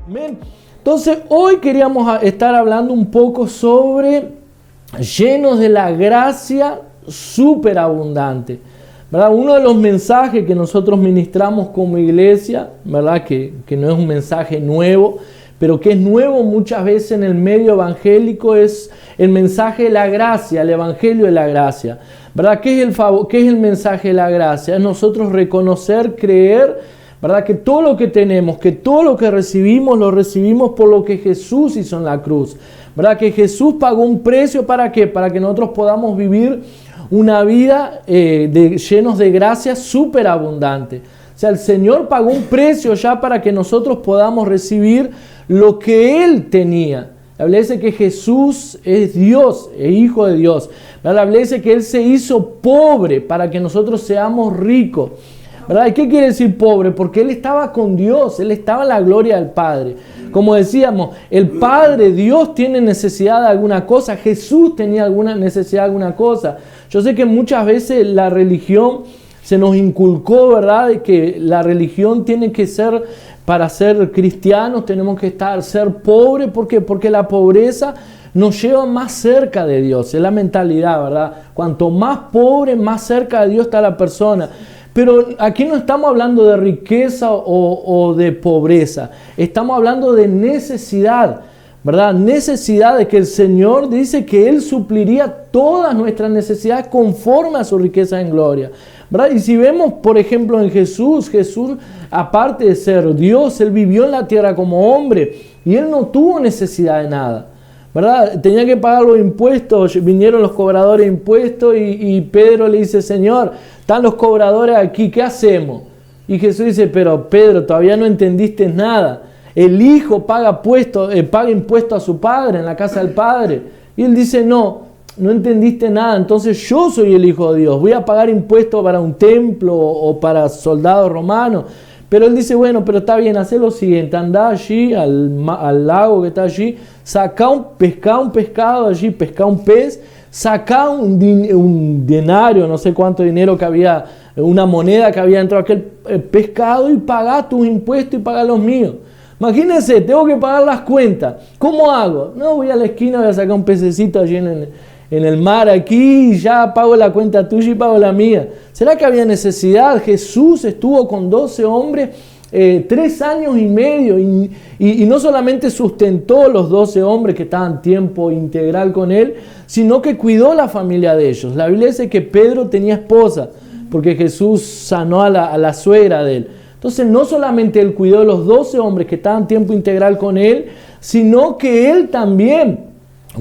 Amén. Entonces, hoy queríamos estar hablando un poco sobre llenos de la gracia superabundante, ¿verdad? Uno de los mensajes que nosotros ministramos como iglesia, ¿verdad? Que no es un mensaje nuevo, pero que es nuevo muchas veces en el medio evangélico, es el mensaje de la gracia, el evangelio de la gracia, ¿verdad? ¿Qué es el mensaje de la gracia? Es nosotros reconocer, creer, ¿verdad? Que todo lo que tenemos, que todo lo que recibimos, lo recibimos por lo que Jesús hizo en la cruz, ¿verdad? Que Jesús pagó un precio, ¿para qué? Para que nosotros podamos vivir una vida llenos de gracia superabundante. O sea, el Señor pagó un precio ya para que nosotros podamos recibir lo que Él tenía. La Biblia dice que Jesús es Dios, es Hijo de Dios. La Biblia dice que Él se hizo pobre para que nosotros seamos ricos, ¿verdad? ¿Y qué quiere decir pobre? Porque Él estaba con Dios, Él estaba en la gloria del Padre. Como decíamos, el Padre, Dios tiene necesidad de alguna cosa, Jesús tenía alguna necesidad de alguna cosa. Yo sé que muchas veces la religión se nos inculcó, ¿verdad? De que la religión tiene que ser, para ser cristianos tenemos que ser pobres. ¿Por qué? Porque la pobreza nos lleva más cerca de Dios, es la mentalidad, ¿verdad? Cuanto más pobre, más cerca de Dios está la persona. Pero aquí no estamos hablando de riqueza o de pobreza, estamos hablando de necesidad, ¿verdad? Necesidad de que el Señor dice que Él supliría todas nuestras necesidades conforme a su riqueza en gloria, ¿verdad? Y si vemos, por ejemplo, en Jesús, aparte de ser Dios, Él vivió en la tierra como hombre y Él no tuvo necesidad de nada, ¿verdad? Tenía que pagar los impuestos, vinieron los cobradores de impuestos y Pedro le dice, Señor, están los cobradores aquí, ¿qué hacemos? Y Jesús dice, pero Pedro, todavía no entendiste nada. El hijo paga impuesto a su padre en la casa del padre. Y él dice, no entendiste nada. Entonces yo soy el Hijo de Dios. Voy a pagar impuestos para un templo o para soldados romanos. Pero él dice, bueno, pero está bien, haz lo siguiente. Andá allí al lago que está allí. Pescá un pescado allí, pescá un pez. Sacá un denario, no sé cuánto dinero que había, una moneda que había dentro de aquel pescado y pagá tus impuestos y pagá los míos. Imagínense, tengo que pagar las cuentas. ¿Cómo hago? No, voy a la esquina, voy a sacar un pececito allí en el mar aquí y ya pago la cuenta tuya y pago la mía. ¿Será que había necesidad? Jesús estuvo con 12 hombres 3 años y medio y no solamente sustentó los 12 hombres que estaban tiempo integral con él, sino que cuidó la familia de ellos. La Biblia dice que Pedro tenía esposa porque Jesús sanó a la suegra de él. Entonces no solamente él cuidó de los 12 hombres que estaban tiempo integral con él, sino que él también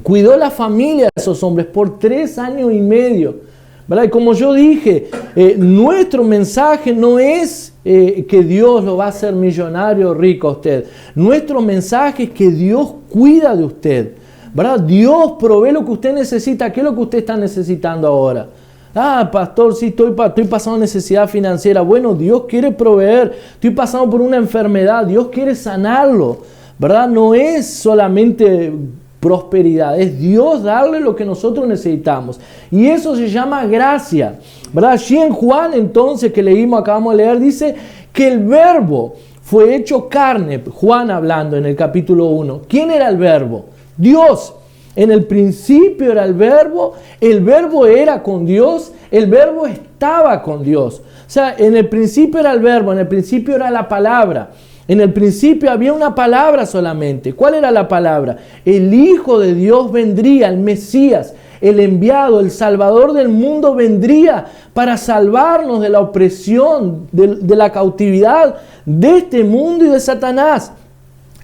cuidó la familia de esos hombres por 3 años y medio. ¿Verdad? Y como yo dije, nuestro mensaje no es que Dios lo va a hacer millonario o rico a usted. Nuestro mensaje es que Dios cuida de usted, ¿verdad? Dios provee lo que usted necesita. ¿Qué es lo que usted está necesitando ahora? Ah, pastor, sí, estoy pasando necesidad financiera. Bueno, Dios quiere proveer. Estoy pasando por una enfermedad. Dios quiere sanarlo, ¿verdad? No es solamente prosperidad, es Dios darle lo que nosotros necesitamos. Y eso se llama gracia, ¿verdad? Allí en Juan, entonces, que acabamos de leer, dice que el verbo fue hecho carne. Juan hablando en el capítulo 1. ¿Quién era el verbo? Dios. En el principio era el verbo era con Dios, el verbo estaba con Dios. O sea, en el principio era el verbo, en el principio era la palabra. En el principio había una palabra solamente. ¿Cuál era la palabra? El Hijo de Dios vendría, el Mesías, el enviado, el Salvador del mundo vendría para salvarnos de la opresión, de la cautividad de este mundo y de Satanás.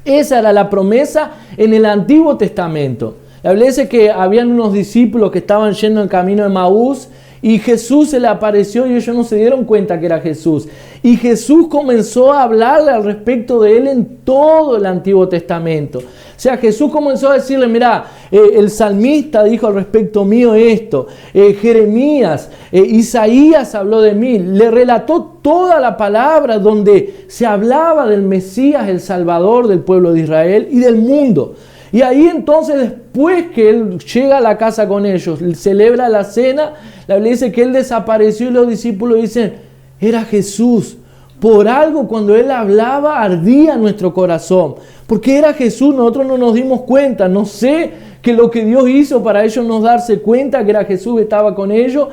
Esa era la promesa en el Antiguo Testamento. La Biblia dice que habían unos discípulos que estaban yendo en camino de Maús y Jesús se le apareció y ellos no se dieron cuenta que era Jesús. Y Jesús comenzó a hablarle al respecto de él en todo el Antiguo Testamento. O sea, Jesús comenzó a decirle, mira, el salmista dijo al respecto mío esto. Jeremías, Isaías habló de mí. Le relató toda la palabra donde se hablaba del Mesías, el Salvador del pueblo de Israel y del mundo. Y ahí entonces, después que él llega a la casa con ellos, celebra la cena, la Biblia dice que él desapareció y los discípulos dicen, era Jesús. Por algo cuando él hablaba ardía nuestro corazón. Porque era Jesús, nosotros no nos dimos cuenta. No sé que lo que Dios hizo para ellos no darse cuenta que era Jesús que estaba con ellos,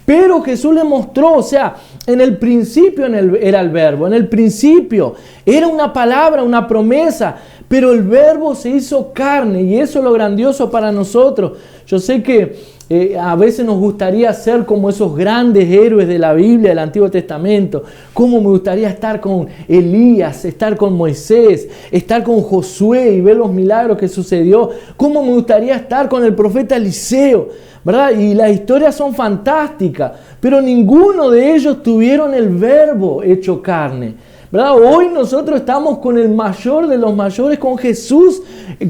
pero Jesús les mostró, o sea, en el principio era el verbo, en el principio era una palabra, una promesa, pero el verbo se hizo carne y eso es lo grandioso para nosotros. Yo sé que a veces nos gustaría ser como esos grandes héroes de la Biblia, del Antiguo Testamento. Cómo me gustaría estar con Elías, estar con Moisés, estar con Josué y ver los milagros que sucedió. Cómo me gustaría estar con el profeta Eliseo, ¿verdad? Y las historias son fantásticas, pero ninguno de ellos tuvieron el verbo hecho carne, ¿verdad? Hoy nosotros estamos con el mayor de los mayores, con Jesús,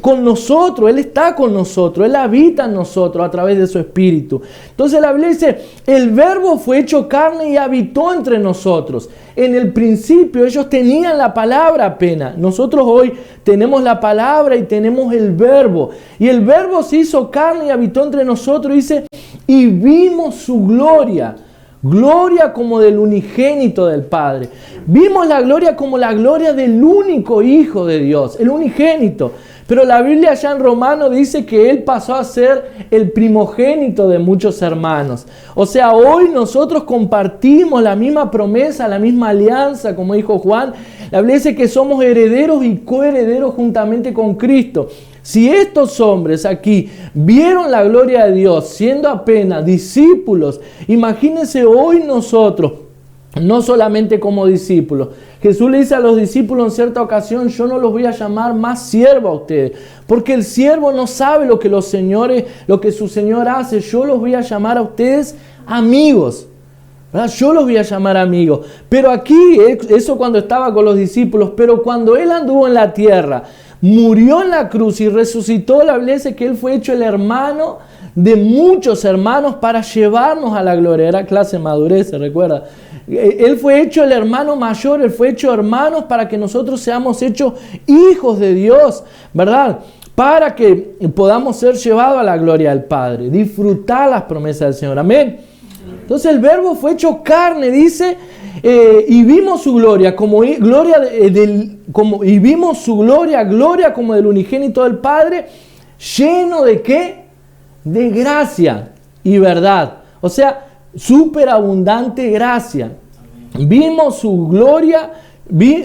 con nosotros. Él está con nosotros, Él habita en nosotros a través de su Espíritu. Entonces la Biblia dice, el verbo fue hecho carne y habitó entre nosotros. En el principio ellos tenían la palabra apenas. Nosotros hoy tenemos la palabra y tenemos el verbo. Y el verbo se hizo carne y habitó entre nosotros, dice, y vimos su gloria. Gloria como del unigénito del Padre. Vimos la gloria como la gloria del único Hijo de Dios, el unigénito. Pero la Biblia allá en Romanos dice que Él pasó a ser el primogénito de muchos hermanos. O sea, hoy nosotros compartimos la misma promesa, la misma alianza, como dijo Juan. La Biblia dice que somos herederos y coherederos juntamente con Cristo. Si estos hombres aquí vieron la gloria de Dios siendo apenas discípulos, imagínense hoy nosotros, no solamente como discípulos. Jesús le dice a los discípulos en cierta ocasión, yo no los voy a llamar más siervo a ustedes, porque el siervo no sabe lo que su Señor hace. Yo los voy a llamar a ustedes amigos, ¿verdad? Yo los voy a llamar amigos. Pero aquí, eso cuando estaba con los discípulos, pero cuando Él anduvo en la tierra, murió en la cruz y resucitó, la Biblia dice que Él fue hecho el hermano de muchos hermanos para llevarnos a la gloria. Era clase de madurez, ¿se recuerda? Él fue hecho el hermano mayor, Él fue hecho hermanos para que nosotros seamos hechos hijos de Dios, ¿verdad? Para que podamos ser llevados a la gloria del Padre, disfrutar las promesas del Señor. Amén. Entonces el verbo fue hecho carne, dice, y vimos su gloria, y vimos su gloria como del unigénito del Padre, lleno de ¿qué? De gracia y verdad. O sea, superabundante gracia. Vimos su gloria,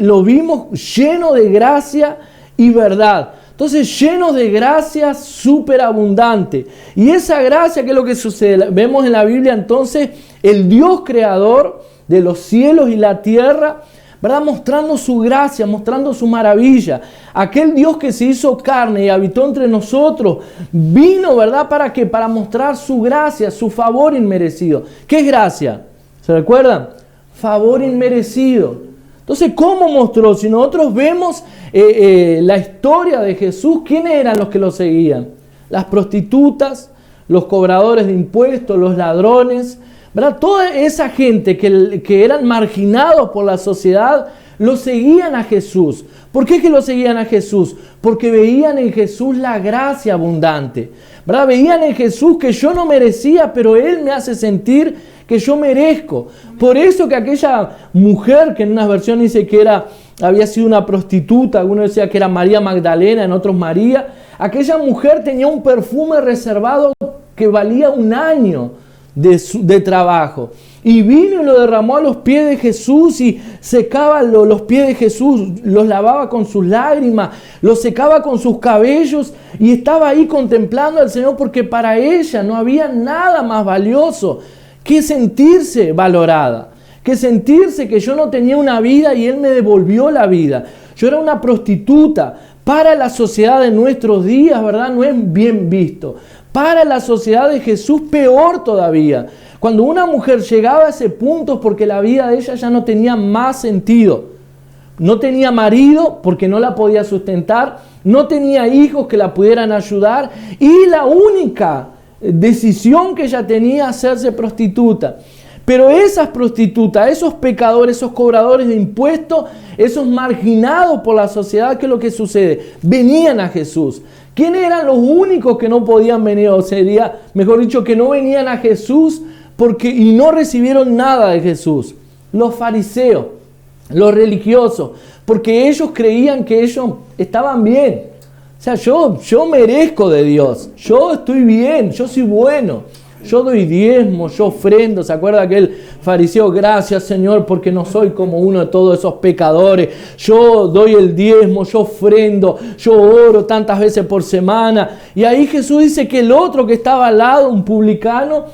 lo vimos lleno de gracia y verdad. Entonces, lleno de gracia superabundante. Y esa gracia, ¿qué es lo que sucede? Vemos en la Biblia entonces el Dios creador de los cielos y la tierra, ¿verdad? Mostrando su gracia, mostrando su maravilla. Aquel Dios que se hizo carne y habitó entre nosotros, vino, ¿verdad? ¿Para qué? Para mostrar su gracia, su favor inmerecido. ¿Qué es gracia? ¿Se recuerdan? Favor inmerecido. Entonces, ¿cómo mostró? Si nosotros vemos la historia de Jesús, ¿quiénes eran los que lo seguían? Las prostitutas, los cobradores de impuestos, los ladrones, ¿verdad? Toda esa gente que eran marginados por la sociedad, lo seguían a Jesús. ¿Por qué es que lo seguían a Jesús? Porque veían en Jesús la gracia abundante, ¿verdad? Veían en Jesús que yo no merecía, pero Él me hace sentir que yo merezco. Por eso que aquella mujer, que en una versión dice que había sido una prostituta, algunos decía que era María Magdalena, en otros María, aquella mujer tenía un perfume reservado que valía un año de trabajo. Y vino y lo derramó a los pies de Jesús y secaba los pies de Jesús, los lavaba con sus lágrimas, los secaba con sus cabellos y estaba ahí contemplando al Señor, porque para ella no había nada más valioso que sentirse valorada, que sentirse que yo no tenía una vida y Él me devolvió la vida. Yo era una prostituta. Para la sociedad de nuestros días, ¿verdad? No es bien visto. Para la sociedad de Jesús, peor todavía. Cuando una mujer llegaba a ese punto es porque la vida de ella ya no tenía más sentido. No tenía marido porque no la podía sustentar, no tenía hijos que la pudieran ayudar y la única decisión que ella tenía hacerse prostituta. Pero esas prostitutas, esos pecadores, esos cobradores de impuestos, esos marginados por la sociedad, ¿qué es lo que sucede? Venían a Jesús. ¿Quiénes eran los únicos que no podían venir? O sería, mejor dicho, que no venían a Jesús y no recibieron nada de Jesús. Los fariseos, los religiosos. porque ellos creían que ellos estaban bien. O sea, yo merezco de Dios, yo estoy bien, yo soy bueno, yo doy diezmo, yo ofrendo. ¿Se acuerda aquel fariseo? Gracias, Señor, porque no soy como uno de todos esos pecadores. Yo doy el diezmo, yo ofrendo, yo oro tantas veces por semana. Y ahí Jesús dice que el otro que estaba al lado, un publicano,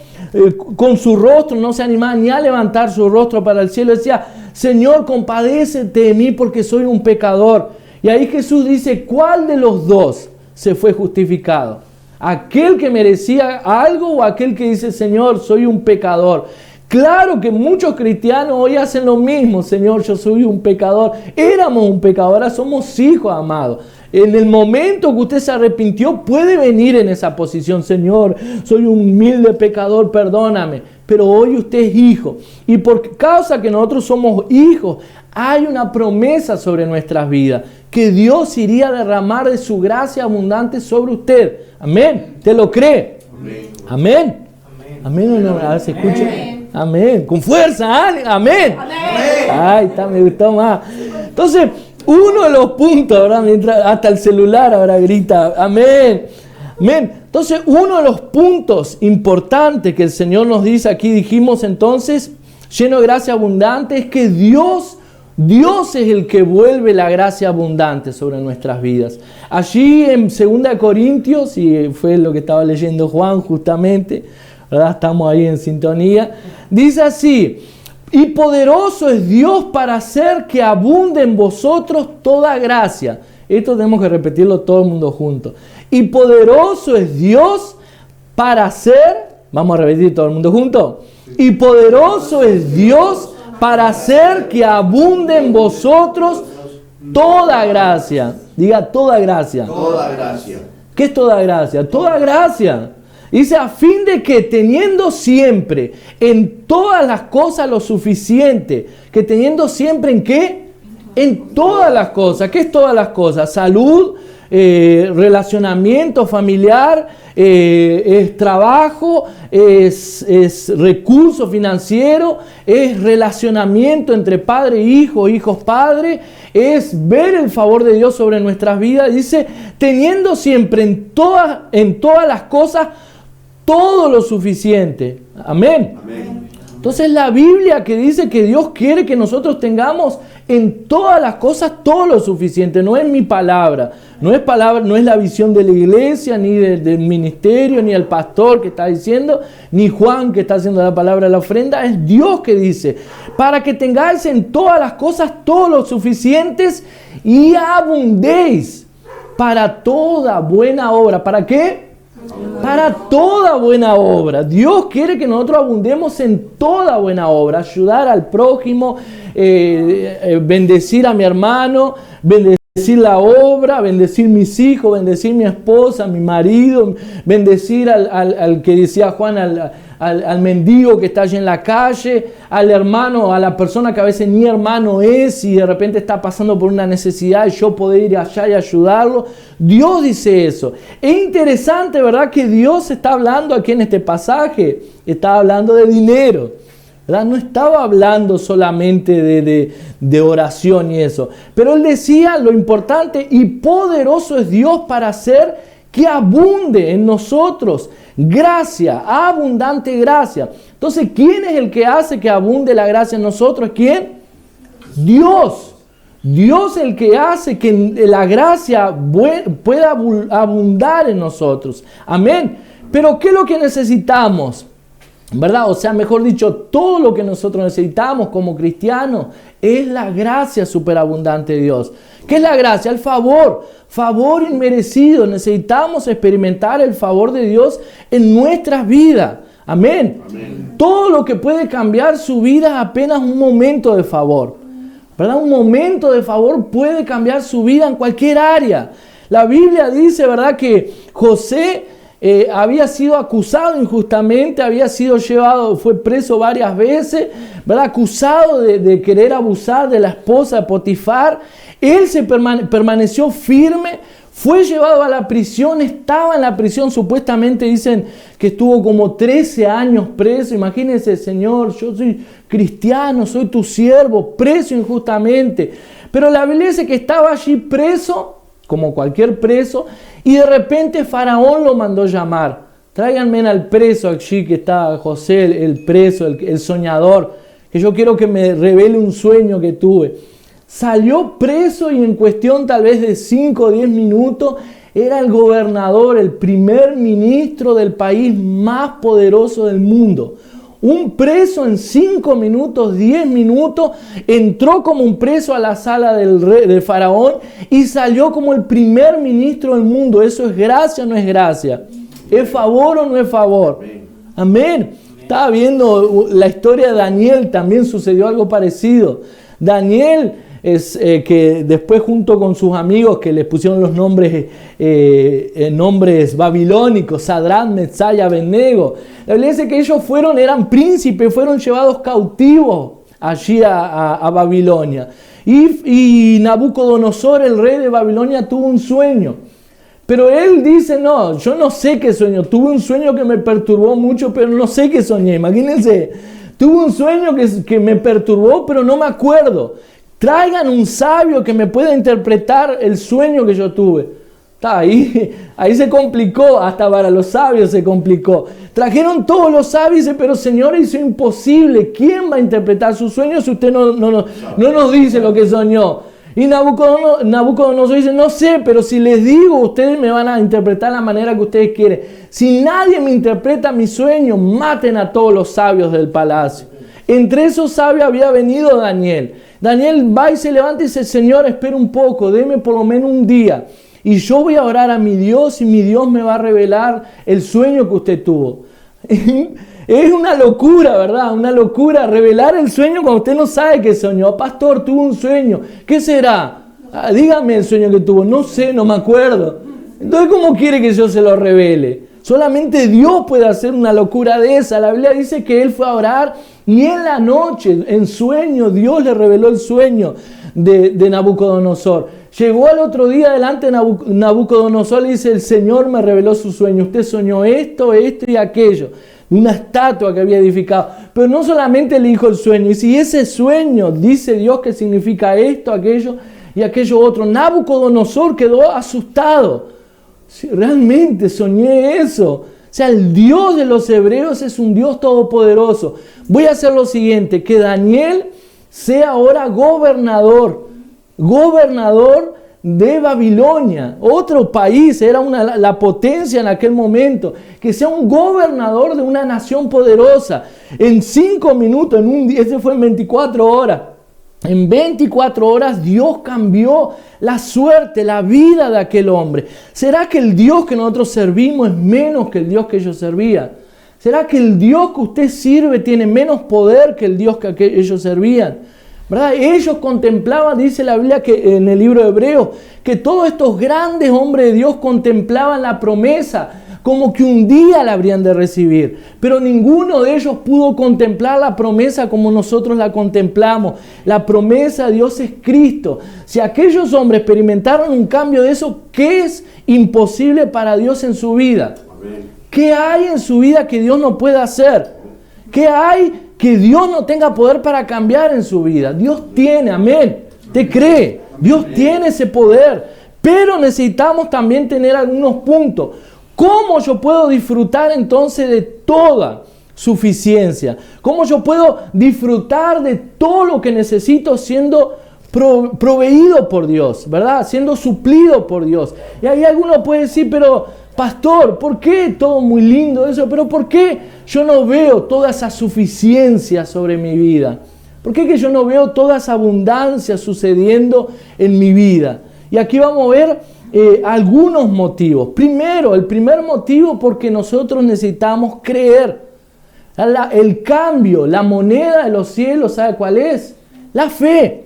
con su rostro, no se animaba ni a levantar su rostro para el cielo, decía: Señor, compadécete de mí porque soy un pecador. Y ahí Jesús dice: ¿cuál de los dos se fue justificado? ¿Aquel que merecía algo o aquel que dice: Señor, soy un pecador? Claro que muchos cristianos hoy hacen lo mismo: Señor, yo soy un pecador. Éramos un pecador, ahora somos hijos, amados. En el momento que usted se arrepintió, puede venir en esa posición: Señor, soy un humilde pecador, perdóname. Pero hoy usted es hijo. Y por causa que nosotros somos hijos, hay una promesa sobre nuestras vidas, que Dios iría a derramar de su gracia abundante sobre usted. Amén. ¿Te lo cree? Amén. Amén. A ver, ¿se escucha? Amén. Con fuerza. Amén. Ay, me gustó más. Entonces, uno de los puntos, ¿verdad? Mientras hasta el celular ahora grita: amén. Amén. Entonces, uno de los puntos importantes que el Señor nos dice aquí, dijimos entonces, lleno de gracia abundante, es que Dios es el que vuelve la gracia abundante sobre nuestras vidas. Allí en 2 Corintios, y fue lo que estaba leyendo Juan justamente, ¿verdad? Estamos ahí en sintonía, dice así: y poderoso es Dios para hacer que abunde en vosotros toda gracia. Esto tenemos que repetirlo todo el mundo junto. Y poderoso es Dios para hacer, vamos a repetir todo el mundo junto. Y poderoso es Dios para hacer que abunde en vosotros toda gracia. Diga: toda gracia. Toda gracia. ¿Qué es toda gracia? Toda gracia. Dice: a fin de que teniendo siempre en todas las cosas lo suficiente. Que teniendo siempre ¿en qué? En todas las cosas. ¿Qué es todas las cosas? Salud, relacionamiento familiar, es trabajo, es recurso financiero, es relacionamiento entre padre e hijo, hijos padre, es ver el favor de Dios sobre nuestras vidas. Dice: teniendo siempre en todas las cosas todo lo suficiente. Amén. Amén. Entonces la Biblia que dice que Dios quiere que nosotros tengamos en todas las cosas todo lo suficiente. No es mi palabra, no es la visión de la iglesia, ni del ministerio, ni el pastor que está diciendo, ni Juan que está haciendo la palabra de la ofrenda. Es Dios que dice: para que tengáis en todas las cosas todo lo suficientes y abundéis para toda buena obra. ¿Para qué? Para toda buena obra. Dios quiere que nosotros abundemos en toda buena obra. Ayudar al prójimo, bendecir a mi hermano, bendecir la obra, bendecir mis hijos, bendecir mi esposa, mi marido, bendecir al que decía Juan, al mendigo que está allí en la calle, al hermano, a la persona que a veces ni hermano es y de repente está pasando por una necesidad y yo poder ir allá y ayudarlo. Dios dice eso. Es interesante, ¿verdad?, que Dios está hablando aquí en este pasaje. Está hablando de dinero, ¿verdad? No estaba hablando solamente de oración y eso. Pero Él decía lo importante: y poderoso es Dios para hacer que abunde en nosotros gracia, abundante gracia. Entonces, ¿quién es el que hace que abunde la gracia en nosotros? ¿Quién? Dios. Dios es el que hace que la gracia pueda abundar en nosotros. Amén. Pero ¿qué es lo que necesitamos? ¿Verdad? O sea, mejor dicho, todo lo que nosotros necesitamos como cristianos es la gracia superabundante de Dios. ¿Qué es la gracia? El favor inmerecido. Necesitamos experimentar el favor de Dios en nuestras vidas. Amén. Amén. Todo lo que puede cambiar su vida es apenas un momento de favor, ¿verdad? Un momento de favor puede cambiar su vida en cualquier área. La Biblia dice, ¿verdad?, que José había sido acusado injustamente, había sido llevado, fue preso varias veces, ¿verdad?, acusado de querer abusar de la esposa de Potifar. Él permaneció firme, Fue llevado a la prisión, estaba en la prisión, supuestamente dicen que estuvo como 13 años preso. Imagínense, Señor, yo soy cristiano, soy tu siervo, preso injustamente. Pero la Biblia dice que estaba allí preso, como cualquier preso, y de repente Faraón lo mandó llamar. Tráiganme al preso allí que está José, el preso, el soñador, que yo quiero que me revele un sueño que tuve. Salió preso y en cuestión tal vez de 5 o 10 minutos era el gobernador, el primer ministro del país más poderoso del mundo. Un preso en 5 minutos, 10 minutos, entró como un preso a la sala del faraón y salió como el primer ministro del mundo. ¿Eso es gracia o no es gracia? ¿Es favor o no es favor? Amén. Estaba viendo la historia de Daniel, también sucedió algo parecido. Daniel es que después junto con sus amigos que les pusieron los nombres babilónicos, Sadrach, Mesach y Abednego. La Biblia dice que ellos eran príncipes, fueron llevados cautivos allí a Babilonia. Y Nabucodonosor, el rey de Babilonia, tuvo un sueño. Pero él dice, no, yo no sé qué sueño. Tuve un sueño que me perturbó mucho, pero no sé qué soñé. Imagínense, tuve un sueño que me perturbó, pero no me acuerdo. Traigan un sabio que me pueda interpretar el sueño que yo tuve. Ahí se complicó, hasta para los sabios se complicó. Trajeron todos los sabios, pero Señor, eso es imposible. ¿Quién va a interpretar sus sueños si usted no nos dice lo que soñó? Y Nabucodonosor dice, no sé, pero si les digo, ustedes me van a interpretar la manera que ustedes quieren. Si nadie me interpreta mi sueño, maten a todos los sabios del palacio. Entre esos sabios había venido Daniel. Daniel va y se levanta y dice, Señor, espera un poco, deme por lo menos un día. Y yo voy a orar a mi Dios y mi Dios me va a revelar el sueño que usted tuvo. Es una locura, ¿verdad? Una locura revelar el sueño cuando usted no sabe qué soñó. Pastor, tuvo un sueño. ¿Qué será? Dígame el sueño que tuvo. No sé, no me acuerdo. Entonces, ¿cómo quiere que yo se lo revele? Solamente Dios puede hacer una locura de esa. La Biblia dice que él fue a orar y en la noche, en sueño, Dios le reveló el sueño de Nabucodonosor. Llegó al otro día delante de Nabucodonosor y dice, el Señor me reveló su sueño. Usted soñó esto, esto y aquello. Una estatua que había edificado. Pero no solamente le dijo el sueño. Y si ese sueño dice Dios que significa esto, aquello y aquello otro. Nabucodonosor quedó asustado. Si realmente soñé eso. O sea, el Dios de los hebreos es un Dios todopoderoso. Voy a hacer lo siguiente. Que Daniel sea ahora gobernador de Babilonia, otro país, era la potencia en aquel momento, que sea un gobernador de una nación poderosa. En 5 minutos, ese fue en 24 horas. En 24 horas Dios cambió la suerte, la vida de aquel hombre. ¿Será que el Dios que nosotros servimos es menos que el Dios que ellos servían? ¿Será que el Dios que usted sirve tiene menos poder que el Dios que ellos servían? ¿Verdad? Ellos contemplaban, dice la Biblia que en el libro de Hebreos, que todos estos grandes hombres de Dios contemplaban la promesa como que un día la habrían de recibir. Pero ninguno de ellos pudo contemplar la promesa como nosotros la contemplamos. La promesa de Dios es Cristo. Si aquellos hombres experimentaron un cambio de eso, ¿qué es imposible para Dios en su vida? ¿Qué hay en su vida que Dios no pueda hacer? ¿Qué hay que Dios no tenga poder para cambiar en su vida? Dios tiene, amén. ¿Te cree? Dios tiene ese poder. Pero necesitamos también tener algunos puntos. ¿Cómo yo puedo disfrutar entonces de toda suficiencia? ¿Cómo yo puedo disfrutar de todo lo que necesito siendo proveído por Dios, ¿verdad? Siendo suplido por Dios. Y ahí alguno puede decir, pero pastor, ¿por qué todo muy lindo eso? Pero ¿por qué yo no veo toda esa suficiencia sobre mi vida? ¿Por qué que yo no veo toda esa abundancia sucediendo en mi vida? Y aquí vamos a ver algunos motivos. Primero, el primer motivo, porque nosotros necesitamos creer. El cambio, la moneda de los cielos, ¿sabe cuál es? La fe.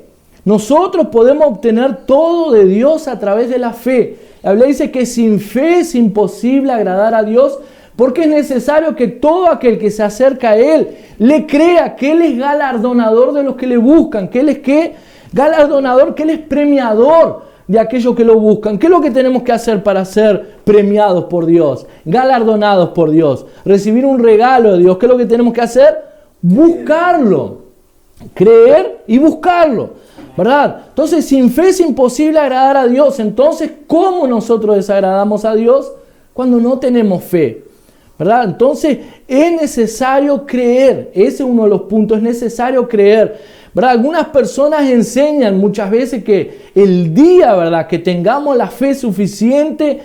Nosotros podemos obtener todo de Dios a través de la fe. La Biblia dice que sin fe es imposible agradar a Dios, porque es necesario que todo aquel que se acerca a Él le crea que Él es galardonador de los que le buscan, que Él es ¿qué? Galardonador, que Él es premiador. de aquellos que lo buscan. ¿Qué es lo que tenemos que hacer para ser premiados por Dios, galardonados por Dios, recibir un regalo de Dios? ¿Qué es lo que tenemos que hacer? Buscarlo, creer y buscarlo, ¿verdad? Entonces, sin fe es imposible agradar a Dios. Entonces, ¿cómo nosotros desagradamos a Dios? Cuando no tenemos fe, ¿verdad? Entonces, es necesario creer. Ese es uno de los puntos, es necesario creer, ¿verdad? Algunas personas enseñan muchas veces que el día, ¿verdad?, que tengamos la fe suficiente,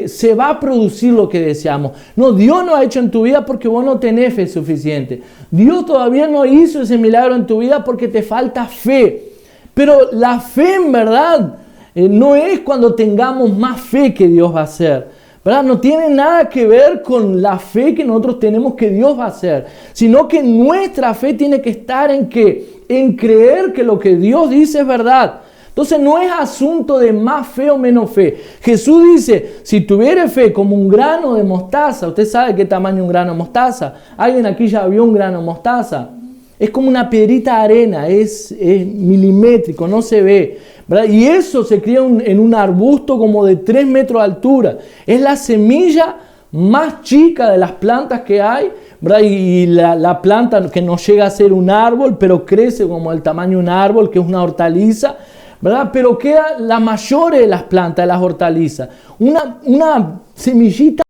se va a producir lo que deseamos. No, Dios no ha hecho en tu vida porque vos no tenés fe suficiente. Dios todavía no hizo ese milagro en tu vida porque te falta fe. Pero la fe, en verdad, no es cuando tengamos más fe que Dios va a hacer, ¿verdad? No tiene nada que ver con la fe que nosotros tenemos que Dios va a hacer, sino que nuestra fe tiene que estar en creer que lo que Dios dice es verdad. Entonces no es asunto de más fe o menos fe. Jesús dice, si tuviere fe como un grano de mostaza, ¿usted sabe qué tamaño un grano de mostaza? ¿Alguien aquí ya vio un grano de mostaza? Es como una piedrita de arena, es milimétrico, no se ve, ¿verdad? Y eso se cría en un arbusto como de 3 metros de altura. Es la semilla más chica de las plantas que hay, ¿verdad? Y la planta que no llega a ser un árbol, pero crece como el tamaño de un árbol, que es una hortaliza, ¿verdad? Pero queda la mayor de las plantas, de las hortalizas. Una semillita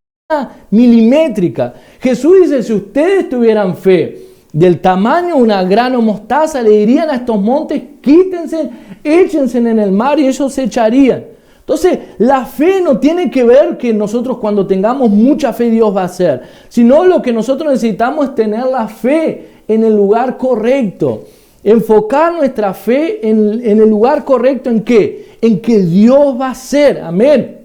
milimétrica. Jesús dice, si ustedes tuvieran fe del tamaño de una grano de mostaza, le dirían a estos montes, quítense, échense en el mar y ellos se echarían. Entonces, la fe no tiene que ver que nosotros cuando tengamos mucha fe Dios va a hacer, sino lo que nosotros necesitamos es tener la fe en el lugar correcto. Enfocar nuestra fe en el lugar correcto, ¿en qué? En que Dios va a hacer, amén.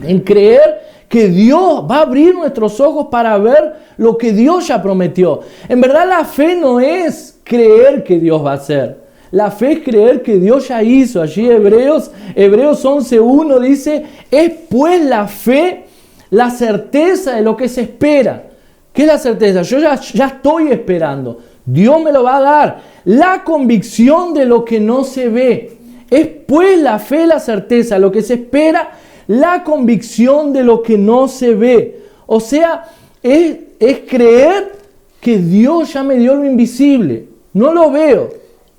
En creer que Dios va a abrir nuestros ojos para ver lo que Dios ya prometió. En verdad la fe no es creer que Dios va a hacer. La fe es creer que Dios ya hizo. Allí Hebreos 11:1 dice, es pues la fe la certeza de lo que se espera. ¿Qué es la certeza? Yo ya estoy esperando. Dios me lo va a dar. La convicción de lo que no se ve. Es pues la fe la certeza de lo que se espera, la convicción de lo que no se ve. O sea, es creer que Dios ya me dio lo invisible. No lo veo.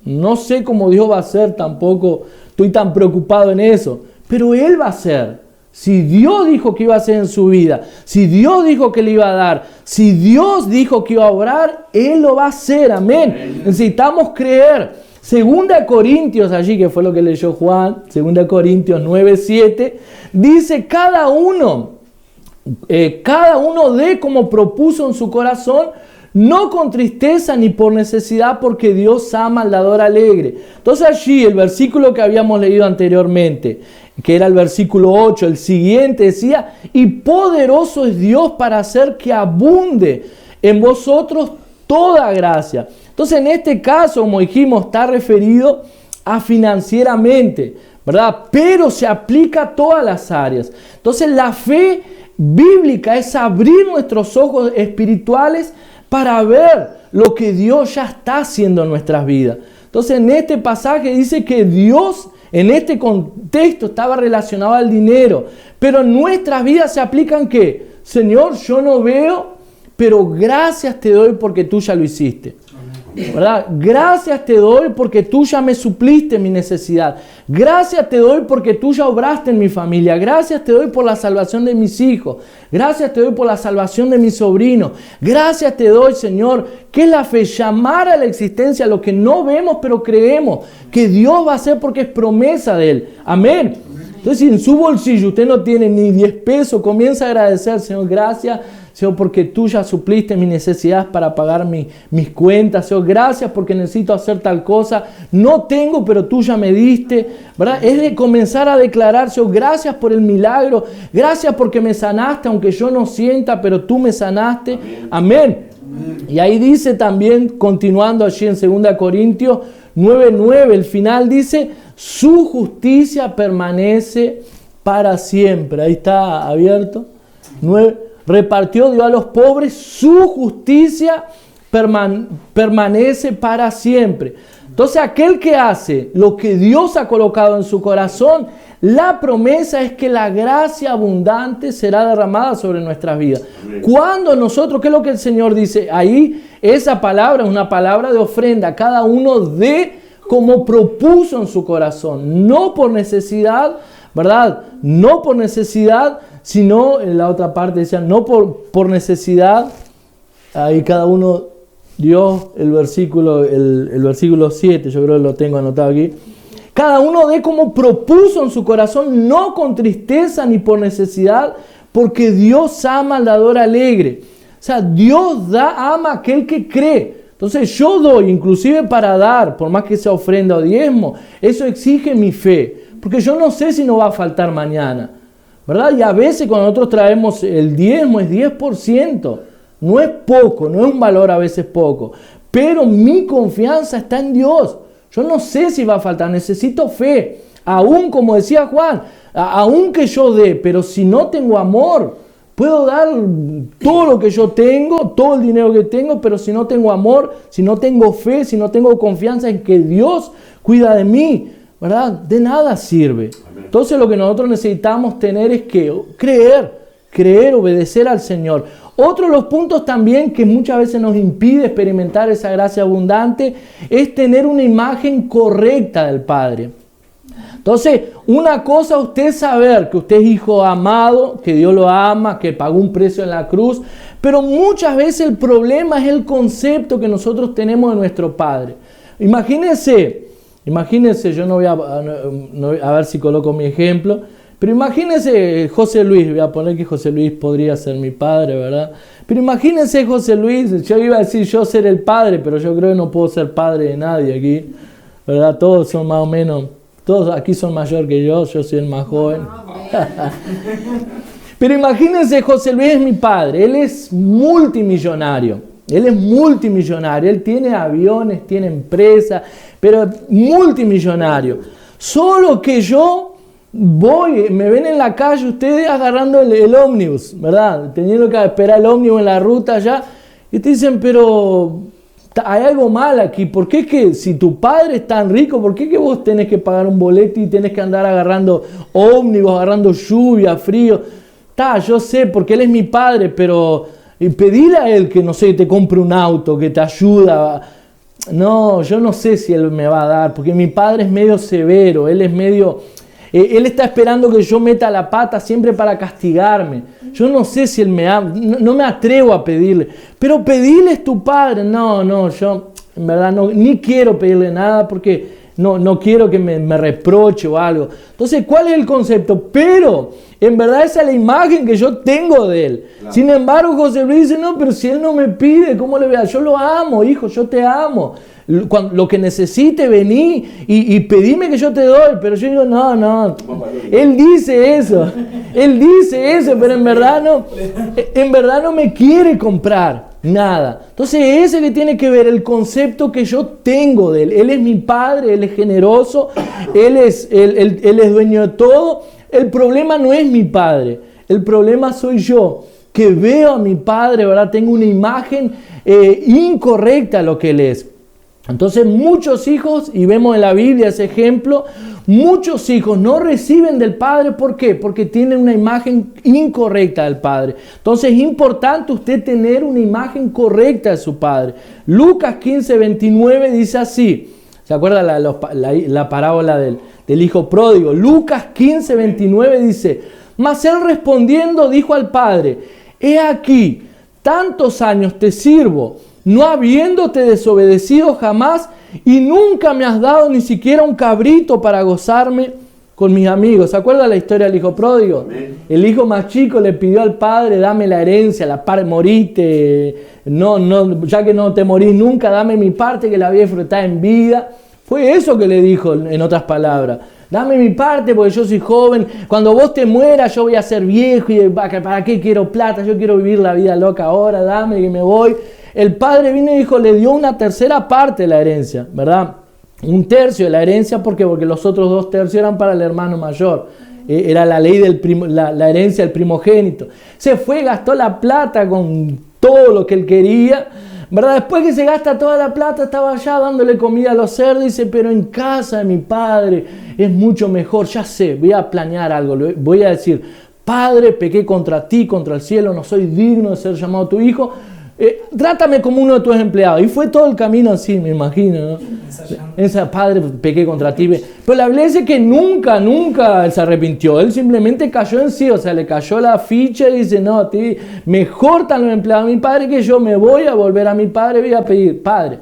No sé cómo Dios va a hacer, tampoco estoy tan preocupado en eso. Pero Él va a hacer. Si Dios dijo que iba a hacer en su vida, si Dios dijo que le iba a dar, si Dios dijo que iba a obrar, Él lo va a hacer. Amén. Necesitamos creer. 2 Corintios, allí que fue lo que leyó Juan, 2 Corintios 9:7, dice cada uno dé como propuso en su corazón, no con tristeza ni por necesidad, porque Dios ama al dador alegre. Entonces allí el versículo que habíamos leído anteriormente, que era el versículo 8, el siguiente decía, y poderoso es Dios para hacer que abunde en vosotros toda gracia. Entonces en este caso, como dijimos, está referido a financieramente, ¿verdad? Pero se aplica a todas las áreas. Entonces la fe bíblica es abrir nuestros ojos espirituales para ver lo que Dios ya está haciendo en nuestras vidas. Entonces en este pasaje dice que Dios en este contexto estaba relacionado al dinero, pero en nuestras vidas se aplican que, Señor, yo no veo, pero gracias te doy porque tú ya lo hiciste. ¿Verdad? Gracias te doy porque tú ya me supliste mi necesidad. Gracias te doy porque tú ya obraste en mi familia. Gracias te doy por la salvación de mis hijos. Gracias te doy por la salvación de mis sobrinos. Gracias te doy, Señor. ¿Qué es la fe? Llamar a la existencia lo que no vemos pero creemos que Dios va a hacer porque es promesa de Él. Amén. Entonces, si en su bolsillo usted no tiene ni 10 pesos, comienza a agradecer, Señor, gracias, Señor, porque tú ya supliste mis necesidades para pagar mis cuentas. Señor, gracias porque necesito hacer tal cosa. No tengo, pero tú ya me diste, ¿verdad? Es de comenzar a declarar, Señor, gracias por el milagro. Gracias porque me sanaste, aunque yo no sienta, pero tú me sanaste. Amén. Y ahí dice también, continuando allí en 2 Corintios 9:9, el final dice, su justicia permanece para siempre. Ahí está abierto. 9. Repartió Dios a los pobres, su justicia permanece para siempre. Entonces aquel que hace lo que Dios ha colocado en su corazón, la promesa es que la gracia abundante será derramada sobre nuestras vidas. Cuando nosotros, ¿qué es lo que el Señor dice? Ahí esa palabra es una palabra de ofrenda. Cada uno dé como propuso en su corazón. No por necesidad, ¿verdad? No por necesidad, sino en la otra parte decía, no por necesidad. Ahí cada uno dio el versículo 7, yo creo que lo tengo anotado aquí. Cada uno dé como propuso en su corazón, no con tristeza ni por necesidad, porque Dios ama al dador alegre. O sea, Dios ama a aquel que cree. Entonces yo doy, inclusive para dar, por más que sea ofrenda o diezmo, eso exige mi fe, porque yo no sé si no va a faltar mañana, ¿verdad? Y a veces cuando nosotros traemos el diezmo es 10%, no es poco, no es un valor a veces poco, pero mi confianza está en Dios. Yo no sé si va a faltar, necesito fe. Aún como decía Juan, aún que yo dé, pero si no tengo amor, puedo dar todo lo que yo tengo, todo el dinero que tengo, pero si no tengo amor, si no tengo fe, si no tengo confianza en que Dios cuida de mí, ¿verdad? De nada sirve. Entonces lo que nosotros necesitamos tener es que creer, obedecer al Señor. Otro de los puntos también que muchas veces nos impide experimentar esa gracia abundante es tener una imagen correcta del Padre. Entonces, una cosa es usted saber que usted es hijo amado, que Dios lo ama, que pagó un precio en la cruz, pero muchas veces el problema es el concepto que nosotros tenemos de nuestro Padre. Imagínense, yo no voy a ver si coloco mi ejemplo, pero imagínense José Luis, voy a poner que José Luis podría ser mi padre, ¿verdad? Pero imagínense José Luis, yo iba a decir yo ser el padre, pero yo creo que no puedo ser padre de nadie aquí, ¿verdad? Todos son más o menos, todos aquí son mayor que yo soy el más joven. Pero imagínense José Luis es mi padre, él es multimillonario, él tiene aviones, tiene empresa, pero multimillonario. Solo que yo me ven en la calle ustedes agarrando el ómnibus, ¿verdad? Teniendo que esperar el ómnibus en la ruta allá. Y te dicen, pero hay algo mal aquí. ¿Por qué que si tu padre es tan rico, por qué que vos tenés que pagar un boleto y tenés que andar agarrando ómnibus, agarrando lluvia, frío? Yo sé, porque él es mi padre, pero pedirle a él que, no sé, te compre un auto, que te ayuda. No, yo no sé si él me va a dar, porque mi padre es medio severo, él está esperando que yo meta la pata siempre para castigarme. Yo no sé si él me ama, no me atrevo a pedirle. Pero pedirle es tu padre. No, yo en verdad ni quiero pedirle nada porque no quiero que me reproche o algo. Entonces, ¿cuál es el concepto? Pero en verdad esa es la imagen que yo tengo de él. Claro. Sin embargo, José Luis dice, no, pero si él no me pide, ¿cómo le voy a dar? Yo lo amo, hijo, yo te amo. Lo que necesite, vení y pedime que yo te doy. Pero yo digo, no. Él dice eso, pero en verdad no me quiere comprar nada. Entonces ese que tiene que ver el concepto que yo tengo de él. Él es mi padre, él es generoso, él es dueño de todo. El problema no es mi padre, el problema soy yo, que veo a mi padre, ¿verdad? Tengo una imagen incorrecta de lo que él es. Entonces muchos hijos, y vemos en la Biblia ese ejemplo, muchos hijos no reciben del Padre. ¿Por qué? Porque tienen una imagen incorrecta del Padre. Entonces es importante usted tener una imagen correcta de su Padre. Lucas 15:29 dice así. ¿Se acuerda la parábola del hijo pródigo? Lucas 15:29 dice, mas él respondiendo dijo al Padre, he aquí, tantos años te sirvo, no habiéndote desobedecido jamás, y nunca me has dado ni siquiera un cabrito para gozarme con mis amigos. ¿Se acuerda la historia del hijo pródigo? Amén. El hijo más chico le pidió al padre, dame la herencia, morite, ya que no te morís nunca, dame mi parte que la voy a disfrutar en vida. Fue eso que le dijo, en otras palabras. Dame mi parte porque yo soy joven. Cuando vos te mueras yo voy a ser viejo y ¿para qué quiero plata? Yo quiero vivir la vida loca ahora, dame que me voy. El padre vino y dijo, le dio una tercera parte de la herencia, ¿verdad? Un tercio de la herencia, ¿por qué? Porque los otros 2 tercios eran para el hermano mayor. Era la ley la herencia del primogénito. Se fue, gastó la plata con todo lo que él quería, ¿verdad? Después que se gasta toda la plata, estaba allá dándole comida a los cerdos, dice, pero en casa de mi padre es mucho mejor. Ya sé, voy a planear algo, voy a decir, Padre, pequé contra ti, contra el cielo, no soy digno de ser llamado tu hijo. Trátame como uno de tus empleados. Y fue todo el camino así, me imagino, ¿no? Esa, Padre, pequé contra ti. Pero la Biblia dice que nunca él se arrepintió. Él simplemente cayó en sí, o sea, le cayó la ficha y dice, no, mejor están los empleados de mi padre que yo me voy a volver a mi padre y voy a pedir, Padre,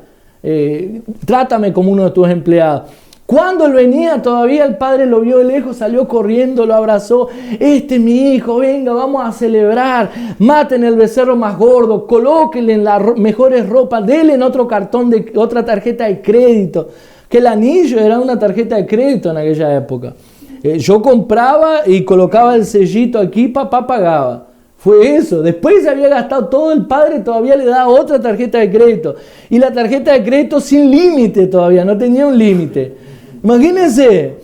trátame como uno de tus empleados. Cuando él venía, todavía el padre lo vio de lejos, salió corriendo, lo abrazó. Este es mi hijo, venga, vamos a celebrar. Maten el becerro más gordo, colóquenle en las mejores ropas, denle en otro cartón, otra tarjeta de crédito. Que el anillo era una tarjeta de crédito en aquella época. Yo compraba y colocaba el sellito aquí, papá pagaba. Fue eso. Después se había gastado todo, el padre todavía le daba otra tarjeta de crédito. Y la tarjeta de crédito sin límite todavía, no tenía un límite. Imagínense,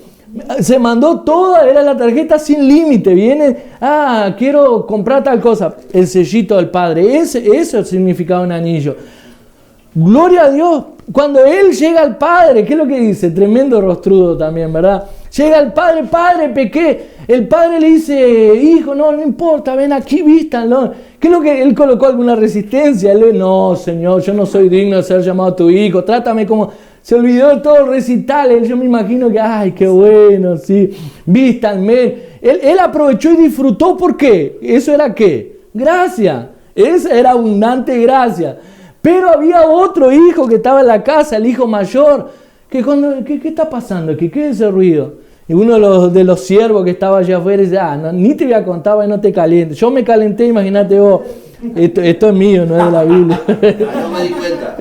se mandó toda, era la tarjeta sin límite. Viene, quiero comprar tal cosa, el sellito del padre. Eso significaba un anillo. Gloria a Dios. Cuando él llega al padre, ¿qué es lo que dice? Tremendo rostrudo también, ¿verdad? Llega al padre, Padre, pequé. El padre le dice, hijo, no importa, ven aquí, vístanlo. ¿Qué es lo que él colocó? ¿Alguna resistencia? Él, no, Señor, yo no soy digno de ser llamado tu hijo. Trátame como... Se olvidó de todo el recital. Yo me imagino que, ay, qué bueno, sí. Vístanme. Él aprovechó y disfrutó. ¿Por qué? ¿Eso era qué? Gracia. Esa era abundante gracia. Pero había otro hijo que estaba en la casa, el hijo mayor, que cuando, ¿qué está pasando aquí? ¿Qué es ese ruido? Y uno de los siervos que estaba allá afuera dice, no, ni te voy a contar, no te calientes. Yo me calenté, imagínate vos. Esto es mío, no es de la Biblia. No me di cuenta.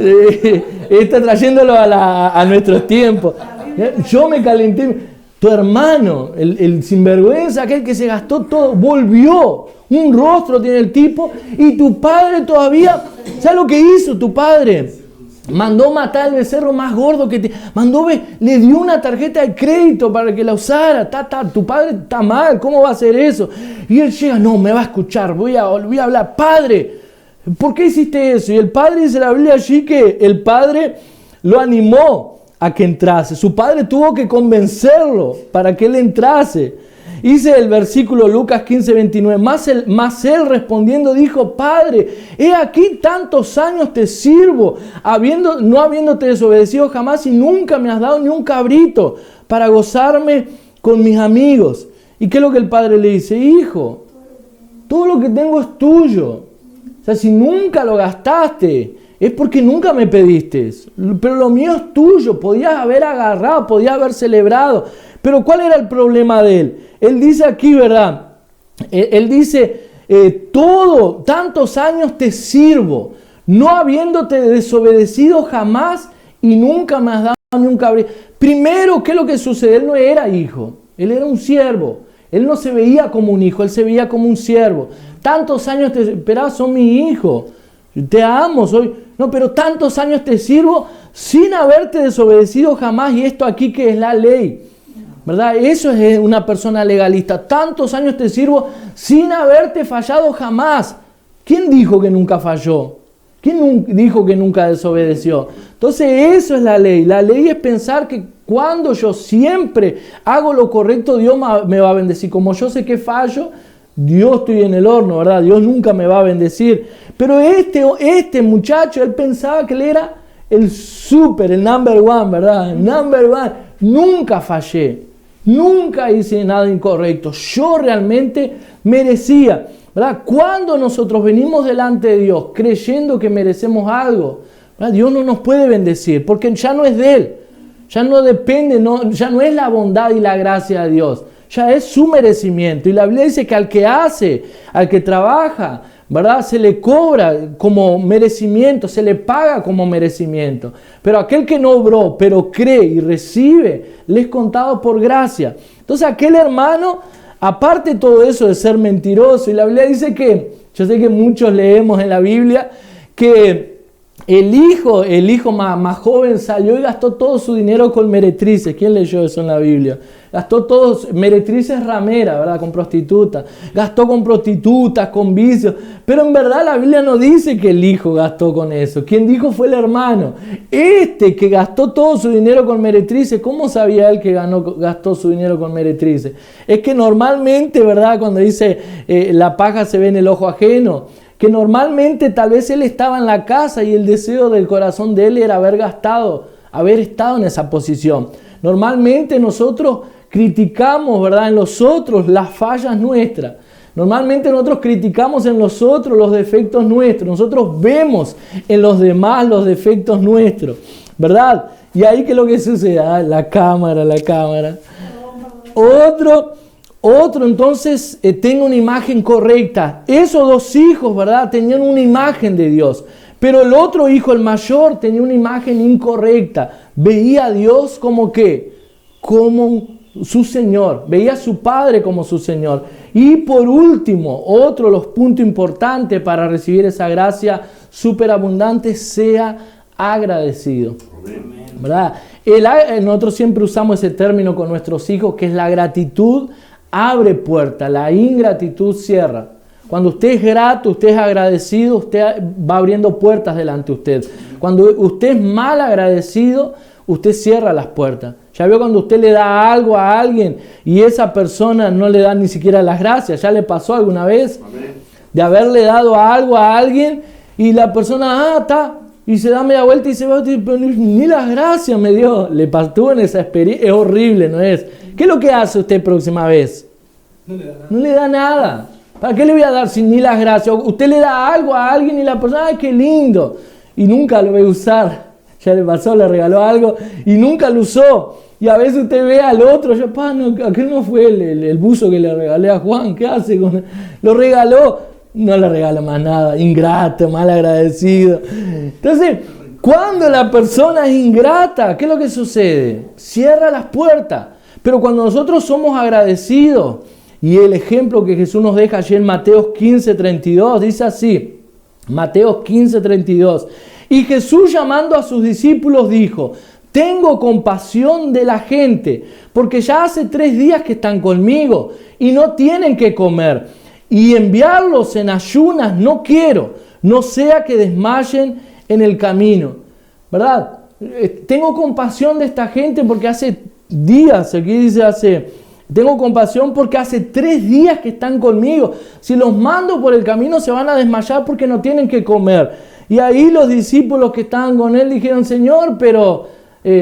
Está trayéndolo a nuestros tiempos. Yo me calenté. Tu hermano, el sinvergüenza, aquel que se gastó todo, volvió. Un rostro tiene el tipo. Y tu padre todavía, ¿sabes lo que hizo tu padre? Mandó matar al becerro más gordo que le dio una tarjeta de crédito para que la usara. Tu padre está mal, ¿cómo va a hacer eso? Y él llega, no, me va a escuchar, voy a hablar. Padre, ¿por qué hiciste eso? Y el padre dice la Biblia allí que el padre lo animó a que entrase. Su padre tuvo que convencerlo para que él entrase. Dice el versículo Lucas 15:29, más él respondiendo dijo, Padre, he aquí tantos años te sirvo, no habiéndote desobedecido jamás y nunca me has dado ni un cabrito para gozarme con mis amigos. ¿Y qué es lo que el padre le dice? Hijo, todo lo que tengo es tuyo. O sea, si nunca lo gastaste, es porque nunca me pediste. Pero lo mío es tuyo, podías haber agarrado, podías haber celebrado. Pero ¿cuál era el problema de él? Él dice aquí, ¿verdad? Él dice, tantos años te sirvo, no habiéndote desobedecido jamás y nunca me has dado ni un cabrito. Primero, ¿qué es lo que sucede? Él no era hijo, él era un siervo. Él no se veía como un hijo, él se veía como un siervo. Tantos años te esperaba, son mi hijo, te amo, no, pero tantos años te sirvo sin haberte desobedecido jamás, y esto aquí que es la ley. ¿Verdad? Eso es una persona legalista. Tantos años te sirvo sin haberte fallado jamás. ¿Quién dijo que nunca falló? ¿Quién dijo que nunca desobedeció? Entonces eso es la ley. La ley es pensar que cuando yo siempre hago lo correcto, Dios me va a bendecir. Como yo sé que fallo, Dios estoy en el horno, ¿verdad? Dios nunca me va a bendecir. Pero este muchacho, él pensaba que él era el number one, ¿verdad? El number one. Nunca fallé. Nunca hice nada incorrecto. Yo realmente merecía, ¿verdad? Cuando nosotros venimos delante de Dios creyendo que merecemos algo, ¿verdad? Dios no nos puede bendecir porque ya no es de Él. Ya no depende, ya no es la bondad y la gracia de Dios. Ya es su merecimiento. Y la Biblia dice que al que hace, al que trabaja, ¿verdad? Se le cobra como merecimiento, se le paga como merecimiento. Pero aquel que no obró, pero cree y recibe, le es contado por gracia. Entonces aquel hermano, aparte de todo eso de ser mentiroso, y la Biblia dice que, yo sé que muchos leemos en la Biblia, que el hijo más joven salió y gastó todo su dinero con meretrices. ¿Quién leyó eso en la Biblia? Gastó todo, meretrices rameras, ¿verdad? Con prostitutas. Gastó con prostitutas, con vicios. Pero en verdad la Biblia no dice que el hijo gastó con eso. Quien dijo fue el hermano. Este que gastó todo su dinero con meretrices, ¿cómo sabía él que gastó su dinero con meretrices? Es que normalmente, ¿verdad? Cuando dice la paja se ve en el ojo ajeno, que normalmente tal vez él estaba en la casa y el deseo del corazón de él era haber estado en esa posición. Normalmente nosotros criticamos, ¿verdad?, en los otros las fallas nuestras. Normalmente nosotros criticamos en los otros los defectos nuestros. Nosotros vemos en los demás los defectos nuestros, ¿verdad? Y ahí, ¿qué es lo que sucede? La cámara. Otro entonces tenga una imagen correcta. Esos dos hijos, ¿verdad?, tenían una imagen de Dios. Pero el otro hijo, el mayor, tenía una imagen incorrecta. Veía a Dios como ¿qué? Como su Señor. Veía a su Padre como su Señor. Y por último, otro de los puntos importantes para recibir esa gracia superabundante, sea agradecido. ¿Verdad? Nosotros siempre usamos ese término con nuestros hijos, que es la gratitud abre puertas, la ingratitud cierra. Cuando usted es grato, usted es agradecido, usted va abriendo puertas delante de usted. Cuando usted es mal agradecido, usted cierra las puertas. Ya vio cuando usted le da algo a alguien y esa persona no le da ni siquiera las gracias. ¿Ya le pasó alguna vez? Amén. De haberle dado algo a alguien y la persona, está, y se da media vuelta y se va, pero ni las gracias me dio. Le pasó en esa experiencia, es horrible, ¿no es? ¿Qué es lo que hace usted próxima vez? No le da nada. ¿Para qué le voy a dar sin ni las gracias? Usted le da algo a alguien y la persona, ¡ay, qué lindo! Y nunca lo va a usar. Ya le pasó, le regaló algo y nunca lo usó. Y a veces usted ve al otro, aquel no fue el buzo que le regalé a Juan, ¿qué hace? Lo regaló, no le regala más nada, ingrato, mal agradecido. Entonces, cuando la persona es ingrata, ¿qué es lo que sucede? Cierra las puertas. Pero cuando nosotros somos agradecidos, y el ejemplo que Jesús nos deja allí en Mateo 15:32, dice así, Mateo 15:32, y Jesús llamando a sus discípulos dijo, tengo compasión de la gente, porque ya hace 3 días que están conmigo y no tienen que comer, y enviarlos en ayunas no quiero, no sea que desmayen en el camino, ¿verdad? Tengo compasión de esta gente porque hace días, aquí dice tengo compasión porque hace 3 días que están conmigo. Si los mando por el camino se van a desmayar porque no tienen que comer. Y ahí los discípulos que estaban con él dijeron, Señor, pero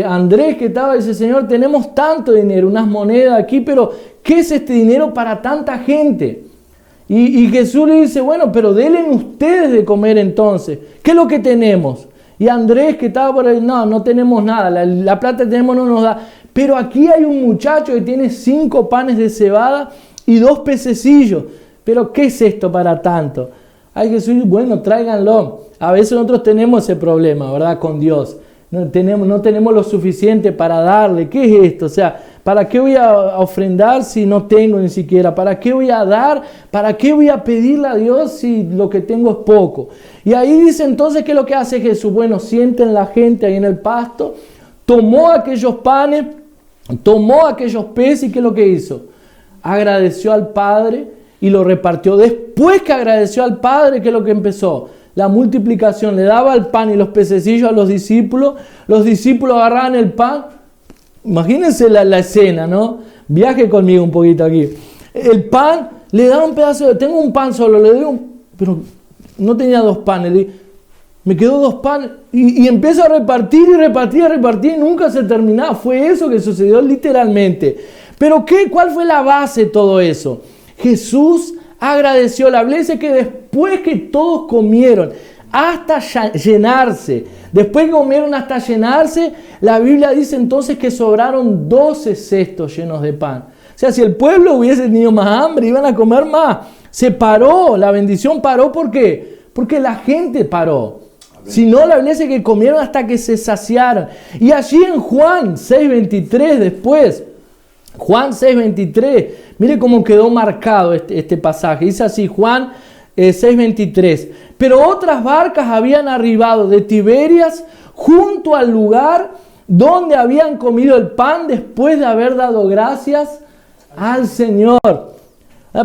Andrés que estaba, dice, Señor, tenemos tanto dinero, unas monedas aquí, pero ¿qué es este dinero para tanta gente? Y Jesús le dice, bueno, pero denle ustedes de comer entonces. ¿Qué es lo que tenemos? Y Andrés que estaba por ahí, no tenemos nada, la plata que tenemos no nos da. Pero aquí hay un muchacho que tiene 5 panes de cebada y 2 pececillos. Pero ¿qué es esto para tanto? Ay, Jesús, bueno, tráiganlo. A veces nosotros tenemos ese problema, ¿verdad? Con Dios. No tenemos lo suficiente para darle. ¿Qué es esto? O sea, ¿para qué voy a ofrendar si no tengo ni siquiera? ¿Para qué voy a dar? ¿Para qué voy a pedirle a Dios si lo que tengo es poco? Y ahí dice entonces, ¿qué es lo que hace Jesús? Bueno, sienten la gente ahí en el pasto, tomó aquellos panes, tomó aquellos peces y ¿qué es lo que hizo? Agradeció al Padre y lo repartió. Después que agradeció al Padre, ¿qué es lo que empezó? La multiplicación. Le daba el pan y los pececillos a los discípulos agarraban el pan. Imagínense la escena, ¿no? Viaje conmigo un poquito aquí. El pan, le daba un pedazo, tengo un pan solo, le doy pero no tenía 2 panes, me quedó 2 panes y empiezo a repartir y nunca se terminaba. Fue eso que sucedió literalmente. Pero ¿cuál fue la base de todo eso? Jesús agradeció. La Biblia dice que después que todos comieron hasta llenarse, la Biblia dice entonces que sobraron 12 cestos llenos de pan. O sea, si el pueblo hubiese tenido más hambre, iban a comer más. Se paró, la bendición paró. ¿Por qué? Porque la gente paró. Si no, la Biblia dice que comieron hasta que se saciaron. Y allí en Juan 6:23 después, Juan 6:23, mire cómo quedó marcado este pasaje. Dice así, Juan 6:23. Pero otras barcas habían arribado de Tiberias junto al lugar donde habían comido el pan después de haber dado gracias al Señor.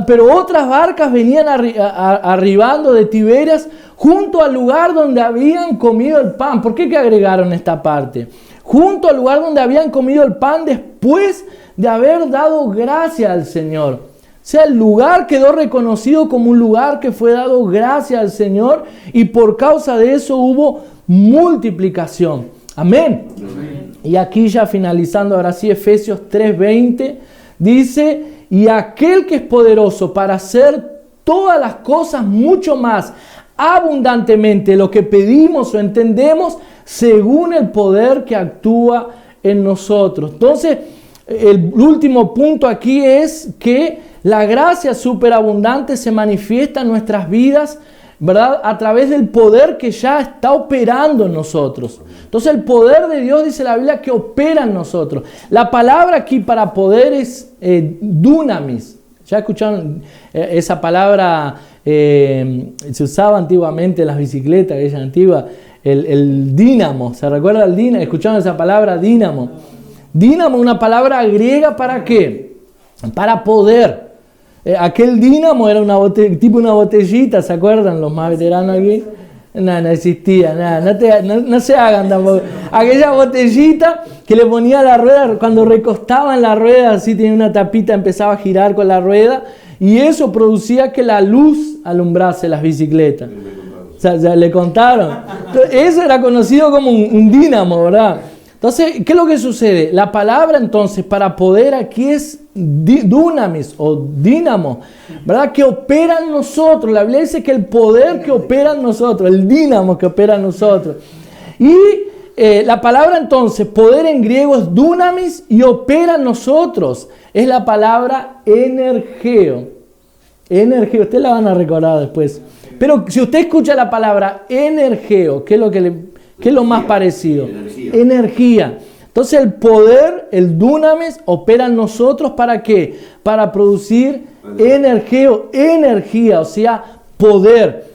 Pero otras barcas venían arribando de Tiberias junto al lugar donde habían comido el pan. ¿Por qué que agregaron esta parte? Junto al lugar donde habían comido el pan después de haber dado gracias al Señor. O sea, el lugar quedó reconocido como un lugar que fue dado gracias al Señor y por causa de eso hubo multiplicación. Amén. Amén. Y aquí ya finalizando, ahora sí, Efesios 3:20 dice: y aquel que es poderoso para hacer todas las cosas mucho más abundantemente lo que pedimos o entendemos según el poder que actúa en nosotros. Entonces, el último punto aquí es que la gracia superabundante se manifiesta en nuestras vidas, ¿verdad? A través del poder que ya está operando en nosotros. Entonces el poder de Dios, dice la Biblia, que opera en nosotros. La palabra aquí para poder es dunamis. ¿Ya escucharon esa palabra? Se usaba antiguamente en las bicicletas, aquella antigua, el dínamo. ¿Se recuerda el dínamo? ¿Escucharon esa palabra dínamo? Dínamo, una palabra griega, ¿para qué? Para poder. Aquel dínamo era tipo una botellita, ¿se acuerdan los más veteranos aquí? No existía, no se hagan tampoco. Aquella botellita que le ponía la rueda, cuando recostaba en la rueda, así tenía una tapita, empezaba a girar con la rueda, y eso producía que la luz alumbrase las bicicletas. O sea, ya le contaron. Entonces, eso era conocido como un dínamo, ¿verdad? Entonces, ¿qué es lo que sucede? La palabra entonces para poder aquí es dunamis o dínamo, ¿verdad? Que opera en nosotros. La Biblia dice que el poder que opera en nosotros, el dínamo que opera en nosotros. Y la palabra entonces, poder en griego es dunamis y opera en nosotros. Es la palabra energeo. Energeo, ustedes la van a recordar después. Pero si usted escucha la palabra energeo, ¿qué es lo más parecido? Energía. Entonces el poder, el dunamis, opera en nosotros ¿para qué? Para producir energía, o sea, poder.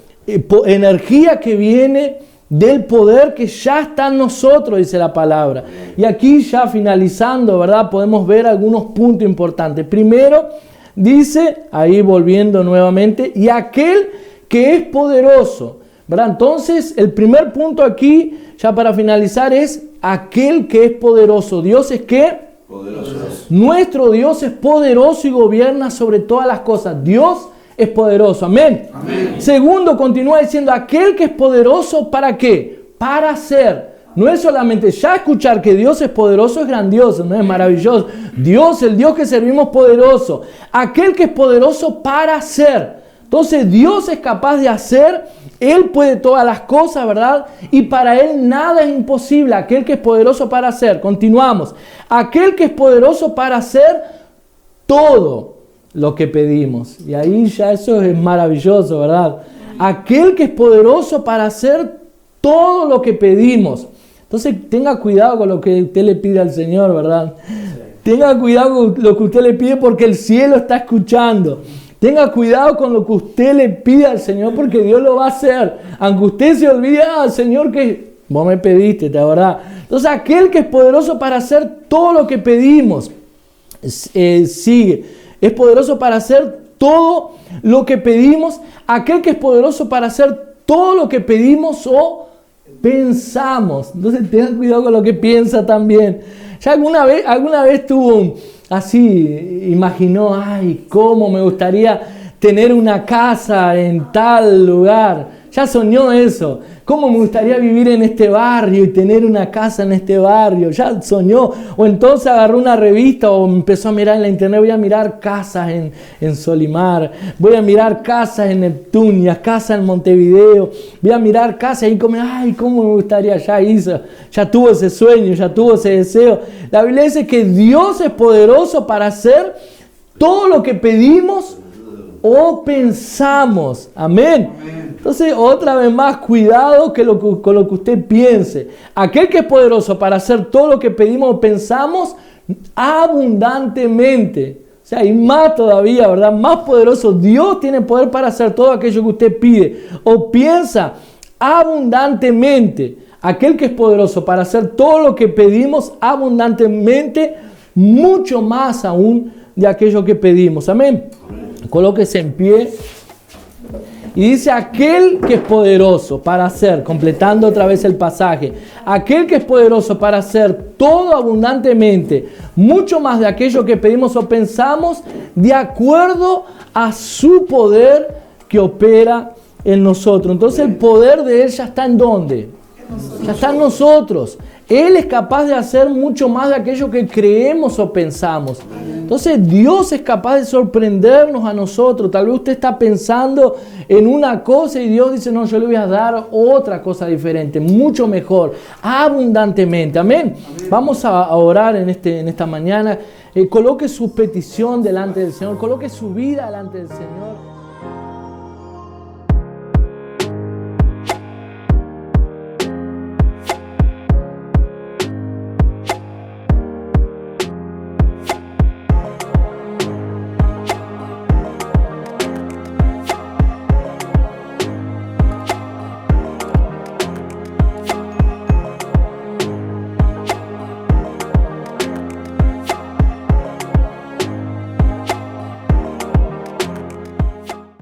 Energía que viene del poder que ya está en nosotros, dice la palabra. Y aquí ya finalizando, ¿verdad? Podemos ver algunos puntos importantes. Primero, dice, ahí volviendo nuevamente, y aquel que es poderoso, ¿verdad? Entonces, el primer punto aquí, ya para finalizar, es aquel que es poderoso. ¿Dios es qué? Poderoso. Nuestro Dios es poderoso y gobierna sobre todas las cosas. Dios es poderoso. Amén. Amén. Segundo, continúa diciendo, aquel que es poderoso, ¿para qué? Para hacer. No es solamente ya escuchar que Dios es poderoso, es grandioso, no es maravilloso. Dios, el Dios que servimos, poderoso. Aquel que es poderoso para hacer. Entonces Dios es capaz de hacer, Él puede todas las cosas, ¿verdad? Y para Él nada es imposible. Aquel que es poderoso para hacer, continuamos. Aquel que es poderoso para hacer todo lo que pedimos. Y ahí ya eso es maravilloso, ¿verdad? Aquel que es poderoso para hacer todo lo que pedimos. Entonces tenga cuidado con lo que usted le pide al Señor, ¿verdad? Tenga cuidado con lo que usted le pide porque el cielo está escuchando. Tenga cuidado con lo que usted le pide al Señor porque Dios lo va a hacer. Aunque usted se olvide, Señor, que vos me pediste, ¿te acordás? Entonces aquel que es poderoso para hacer todo lo que pedimos, sigue. Es poderoso para hacer todo lo que pedimos. Aquel que es poderoso para hacer todo lo que pedimos o pensamos. Entonces tengan cuidado con lo que piensa también. ¿Ya alguna vez tuvo así, imaginó, ay, cómo me gustaría tener una casa en tal lugar? Ya soñó eso. ¿Cómo me gustaría vivir en este barrio y tener una casa en este barrio? Ya soñó. O entonces agarró una revista o empezó a mirar en la internet. Voy a mirar casas en Solimar. Voy a mirar casas en Neptunia, casas en Montevideo. Voy a mirar casas y como, ay, cómo me gustaría. Ya hizo, ya tuvo ese sueño, ya tuvo ese deseo. La Biblia dice que Dios es poderoso para hacer todo lo que pedimos o pensamos. Amén. Entonces, otra vez más, cuidado con lo que usted piense. Aquel que es poderoso para hacer todo lo que pedimos o pensamos abundantemente. O sea, y más todavía, ¿verdad? Más poderoso. Dios tiene poder para hacer todo aquello que usted pide o piensa abundantemente. Aquel que es poderoso para hacer todo lo que pedimos abundantemente, mucho más aún de aquello que pedimos. Amén. Colóquese en pie. Y dice, aquel que es poderoso para hacer, completando otra vez el pasaje, aquel que es poderoso para hacer todo abundantemente, mucho más de aquello que pedimos o pensamos, de acuerdo a su poder que opera en nosotros. Entonces el poder de Él ya está ¿en dónde? Ya está en nosotros. Él es capaz de hacer mucho más de aquello que creemos o pensamos. Entonces Dios es capaz de sorprendernos a nosotros. Tal vez usted está pensando en una cosa y Dios dice, no, yo le voy a dar otra cosa diferente, mucho mejor, abundantemente. Amén. Vamos a orar en esta mañana. Coloque su petición delante del Señor, coloque su vida delante del Señor.